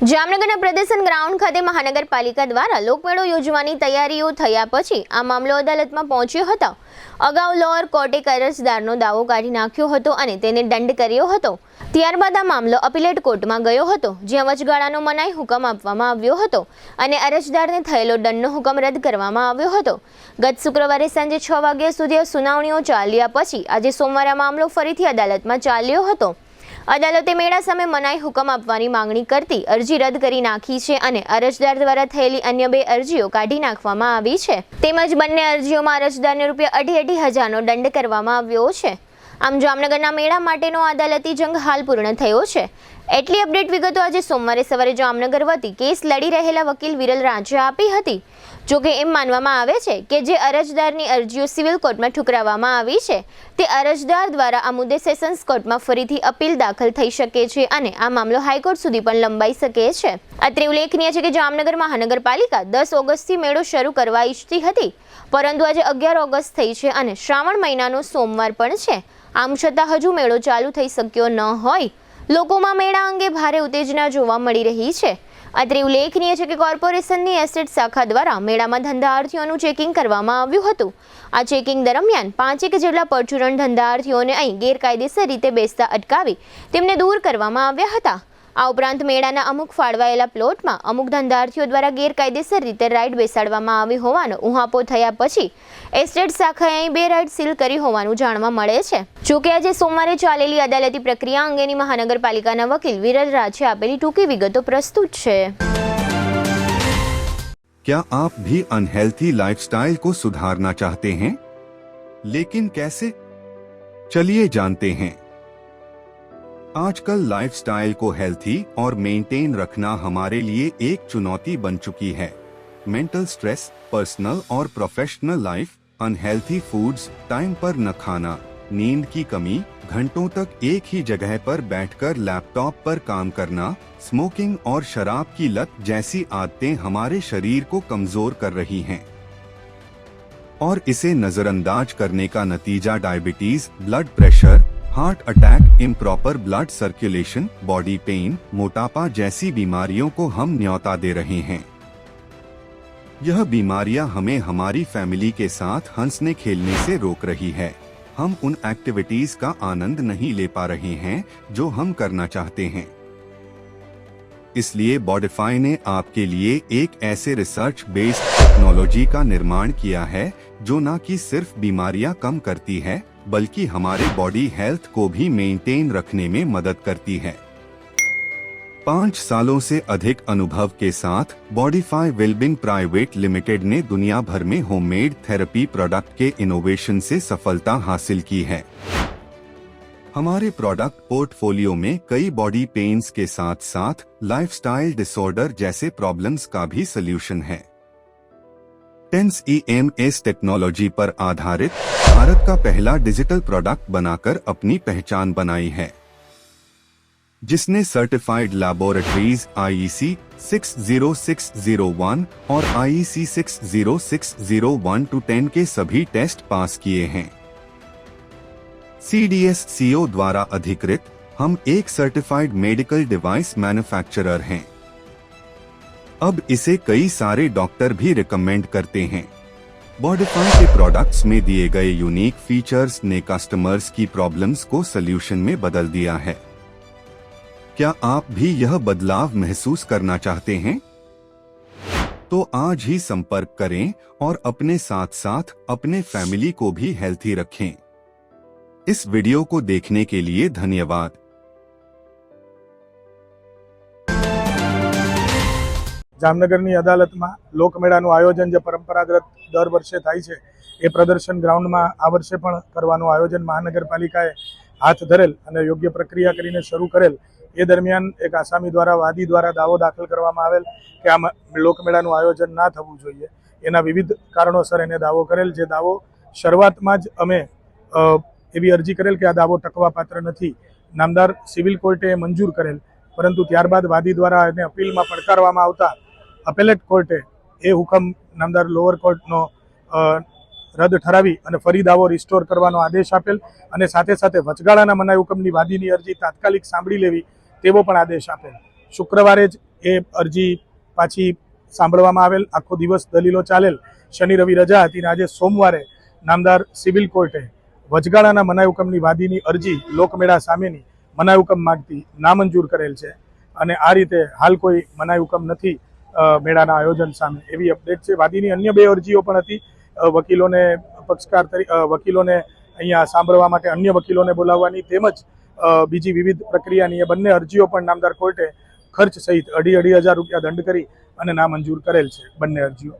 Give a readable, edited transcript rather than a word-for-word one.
જામનગરના પ્રદર્શન ગ્રાઉન્ડ ખાતે મહાનગરપાલિકા દ્વારા લોકમેળો યોજવાની તૈયારીઓ થયા પછી આ મામલો અદાલતમાં પહોંચ્યો હતો। અગાઉ લોઅર કોર્ટે અરજદારનો દાવો કાઢી નાખ્યો હતો અને તેને દંડ કર્યો હતો। ત્યારબાદ આ મામલો અપીલેટ કોર્ટમાં ગયો હતો, જ્યાં વચગાળાનો મનાઈ હુકમ આપવામાં આવ્યો હતો અને અરજદારને થયેલો દંડનો હુકમ રદ કરવામાં આવ્યો હતો। ગત શુક્રવારે સાંજે 6 વાગ્યા સુધી સુનાવણીઓ ચાલ્યા પછી આજે સોમવારે આ મામલો ફરીથી અદાલતમાં ચાલ્યો હતો। અદાલતે મેળા સામે મનાઈ હુકમ આપવાની માંગણી કરતી અરજી રદ કરી નાખી છે અને અરજદાર દ્વારા થયેલી અન્ય 2 અરજીઓ કાઢી નાખવામાં આવી છે। તેમજ બંને અરજીઓમાં અરજદારને ₹2,500નો દંડ કરવામાં આવ્યો છે। આમ જામનગરના મેળા માટેનો અદાલતી જંગ હાલ પૂર્ણ થયો છે। એટલી અપડેટ વિગતો આજે સોમવારે સવારે જામનગર વતી કેસ લડી રહેલા વકીલ વિરલ રાજે આપી હતી। જોકે એમ માનવામાં આવે છે કે જે અરજદારની અરજીઓ સિવિલ કોર્ટમાં ઠુકરાવવામાં આવી છે તે અરજદાર દ્વારા આ મુદ્દે સેશન્સ કોર્ટમાં ફરીથી અપીલ દાખલ થઈ શકે છે અને આ મામલો હાઈકોર્ટ સુધી પણ લંબાઈ શકે છે। અત્રે ઉલ્લેખનીય છે કે જામનગર મહાનગરપાલિકા 10 ઓગસ્ટથી મેળો શરૂ કરવા ઈચ્છતી હતી, પરંતુ આજે 11 ઓગસ્ટ થઈ છે અને શ્રાવણ મહિનાનો સોમવાર પણ છે। આમ છતાં હજુ મેળો ચાલુ થઈ શક્યો ન હોય લોકોમાં મેળા અંગે ભારે ઉત્તેજના જોવા મળી રહી છે। અત્રે ઉલ્લેખનીય છે કે કોર્પોરેશનની એસેટ શાખા દ્વારા મેળામાં ધંધાર્થીઓનું ચેકિંગ કરવામાં આવ્યું હતું। આ ચેકિંગ દરમિયાન 5 જેટલા પરચુરણ ધંધાર્થીઓને અહીં ગેરકાયદેસર રીતે બેસતા અટકાવી તેમને દૂર કરવામાં આવ્યા હતા। આ ઉપરાંત મેળાના અમુક ફાળવાયેલા પ્લોટમાં અમુક ધંધાર્થીઓ દ્વારા ગેરકાયદેસર રીતે રાઇડ બેસાડવામાં આવી હોવાનો ઉહાપો થયા પછી એસ્ટેટ શાખાએ અહીં 2 રાઇડ સીલ કરી હોવાનું જાણવા મળે છે। જોકે આજે સોમવારે ચાલેલી અદાલતી પ્રક્રિયા અંગેની મહાનગરપાલિકાના વકીલ વિરલ રાજે આપેલી ટૂંકી વિગતો પ્રસ્તુત છે। क्या आप भी अनहेल्थी लाइफस्टाइल को सुधारना चाहते हैं, लेकिन कैसे? चलिए जानते हैं। आजकल लाइफस्टाइल को हेल्थी और मेंटेन रखना हमारे लिए एक चुनौती बन चुकी है। मेंटल स्ट्रेस, पर्सनल और professional life, unhealthy foods, time पर न खाना, नींद की कमी, घंटों तक एक ही जगह पर बैठकर लैपटॉप पर काम करना, स्मोकिंग और शराब की लत जैसी आदतें हमारे शरीर को कमजोर कर रही हैं और इसे नजरअंदाज करने का नतीजा diabetes, blood pressure, heart attack, improper blood circulation, body pain, मोटापा जैसी बीमारियों को हम न्योता दे रहे हैं। यह बीमारियां हमें हमारी फैमिली के साथ हंसने खेलने से रोक रही है। हम उन एक्टिविटीज का आनंद नहीं ले पा रहे हैं जो हम करना चाहते हैं। इसलिए बॉडिफाई ने आपके लिए एक ऐसे रिसर्च बेस्ड टेक्नोलॉजी का निर्माण किया है जो न कि सिर्फ बीमारियां कम करती है बल्कि हमारे बॉडी हेल्थ को भी मेंटेन रखने में मदद करती है। 5 सालों से अधिक अनुभव के साथ बॉडिफाई वेलबींग प्राइवेट लिमिटेड ने दुनिया भर में होममेड थेरेपी प्रोडक्ट के इनोवेशन से सफलता हासिल की है। हमारे प्रोडक्ट पोर्टफोलियो में कई बॉडी पेन्स के साथ साथ लाइफस्टाइल डिसऑर्डर जैसे प्रॉब्लम्स का भी सलूशन है। टेंस EMS टेक्नोलॉजी पर आधारित भारत का पहला डिजिटल प्रोडक्ट बनाकर अपनी पहचान बनाई है, जिसने सर्टिफाइड लैबोरेटरीज IEC 60601 और IEC 60601-10 के सभी टेस्ट पास किए हैं। CDSCO द्वारा अधिकृत हम एक सर्टिफाइड मेडिकल डिवाइस मैन्युफैक्चरर हैं। अब इसे कई सारे डॉक्टर भी रिकमेंड करते हैं। बॉडिफाई के प्रोडक्ट्स में दिए गए यूनिक फीचर्स ने कस्टमर्स की प्रॉब्लम्स को सल्यूशन में बदल दिया है। क्या आप भी यह बदलाव महसूस करना चाहते हैं? तो आज ही संपर्क करें और अपने साथ साथ अपने फैमिली को भी हेल्थी रखें। इस वीडियो को देखने के लिए धन्यवाद। જામનગરની અદાલતમાં લોકમેળાનું આયોજન જે પરંપરાગત દર વર્ષે થાય છે એ પ્રદર્શન ગ્રાઉન્ડમાં આ વર્ષે પણ કરવાનું આયોજન મહાનગરપાલિકાએ હાથ ધરેલ અને યોગ્ય પ્રક્રિયા કરીને શરૂ કરેલ। એ દરમિયાન એક આસામી દ્વારા વાદી દ્વારા દાવો દાખલ કરવામાં આવેલ કે આ લોકમેળાનું આયોજન ના થવું જોઈએ। એના વિવિધ કારણોસર એને દાવો કરેલ, જે દાવો શરૂઆતમાં જ અમે એવી અરજી કરેલ કે આ દાવો ટકવાપાત્ર નથી। નામદાર સિવિલ કોર્ટે મંજૂર કરેલ, પરંતુ ત્યારબાદ વાદી દ્વારા એને અપીલમાં પડકારવામાં આવતા અપેલેટ કોર્ટે એ હુકમ નામદાર લોઅર કોર્ટનો રદ ઠરાવી અને ફરી દાવો રિસ્ટોર કરવાનો આદેશ આપેલ અને સાથે સાથે વચગાળાના મનાઈ હુકમની વાદીની અરજી તાત્કાલિક સાંભળી લેવી તેવો પણ આદેશ આપેલ। શુક્રવારે જ એ અરજી પાછી સાંભળવામાં આવેલ. આખો દિવસ દલીલો ચાલેલ. શનિ રવિ રજા હતી અને આજે સોમવારે નામદાર સિવિલ કોર્ટે વચગાળાના મનાઈ હુકમની વાદીની અરજી લોકમેળા સામેની મનાઈ હુકમ માંગતી નામંજૂર કરેલ છે અને આ રીતે હાલ કોઈ મનાઈ હુકમ નથી મેળાના આયોજન સામે એવી અપડેટ છે. વાદીની અન્ય 2 અરજીઓ પણ હતી. વકીલોને વકીલોને અહીંયા સાંભળવા માટે અન્ય વકીલોને બોલાવવાની તેમજ બીજી વિવિધ પ્રક્રિયાની એ બંને અરજીઓ પણ નામદાર કોર્ટે ખર્ચ સહિત 2,500 રૂપિયા દંડ કરી અને નામંજૂર કરેલ છે બંને અરજીઓ.